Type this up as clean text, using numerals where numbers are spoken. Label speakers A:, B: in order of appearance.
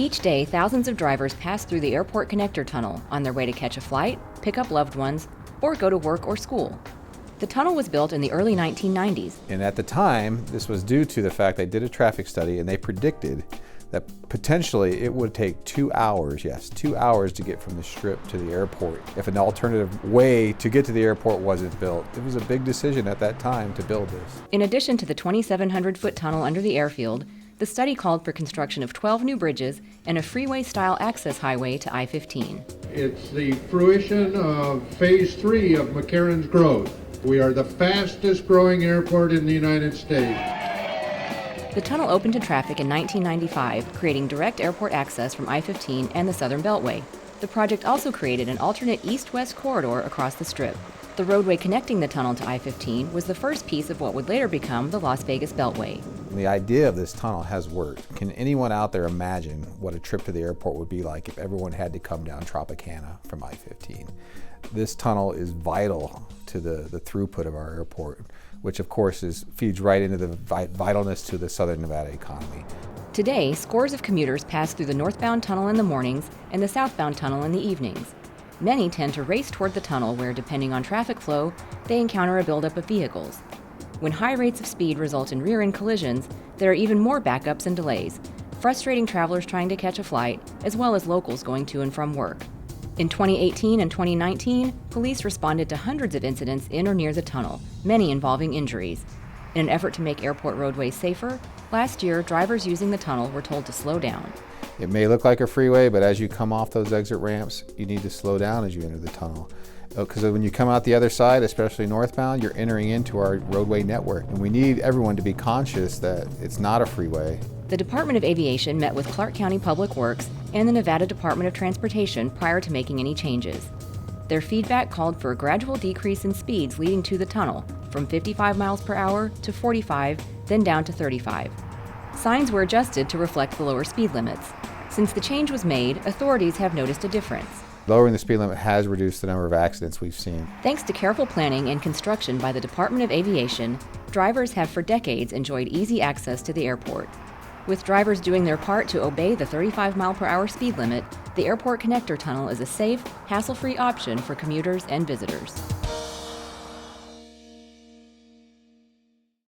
A: Each day, thousands of drivers pass through the airport connector tunnel on their way to catch a flight, pick up loved ones, or go to work or school. The tunnel was built in the early 1990s.
B: And at the time, this was due to the fact they did a traffic study and they predicted that potentially it would take 2 hours, yes, 2 hours to get from the Strip to the airport if an alternative way to get to the airport wasn't built. It was a big decision at that time to build this.
A: In addition to the 2,700-foot tunnel under the airfield, the study called for construction of 12 new bridges and a freeway-style access highway to I-15.
C: It's the fruition of Phase 3 of McCarran's growth. We are the fastest growing airport in the United States.
A: The tunnel opened to traffic in 1995, creating direct airport access from I-15 and the Southern Beltway. The project also created an alternate east-west corridor across the Strip. The roadway connecting the tunnel to I-15 was the first piece of what would later become the Las Vegas Beltway.
B: The idea of this tunnel has worked. Can anyone out there imagine what a trip to the airport would be like if everyone had to come down Tropicana from I-15? This tunnel is vital to the throughput of our airport, which of course feeds right into the vitalness to the Southern Nevada economy.
A: Today, scores of commuters pass through the northbound tunnel in the mornings and the southbound tunnel in the evenings. Many tend to race toward the tunnel where, depending on traffic flow, they encounter a buildup of vehicles. When high rates of speed result in rear-end collisions, there are even more backups and delays, frustrating travelers trying to catch a flight, as well as locals going to and from work. In 2018 and 2019, police responded to hundreds of incidents in or near the tunnel, many involving injuries. In an effort to make airport roadways safer, last year, drivers using the tunnel were told to slow down.
B: It may look like a freeway, but as you come off those exit ramps, you need to slow down as you enter the tunnel. Because when you come out the other side, especially northbound, you're entering into our roadway network. And we need everyone to be conscious that it's not a freeway.
A: The Department of Aviation met with Clark County Public Works and the Nevada Department of Transportation prior to making any changes. Their feedback called for a gradual decrease in speeds leading to the tunnel, from 55 miles per hour to 45, then down to 35. Signs were adjusted to reflect the lower speed limits. Since the change was made, authorities have noticed a difference.
B: Lowering the speed limit has reduced the number of accidents we've seen.
A: Thanks to careful planning and construction by the Department of Aviation, drivers have for decades enjoyed easy access to the airport. With drivers doing their part to obey the 35-mile-per-hour speed limit, the Airport Connector Tunnel is a safe, hassle-free option for commuters and visitors.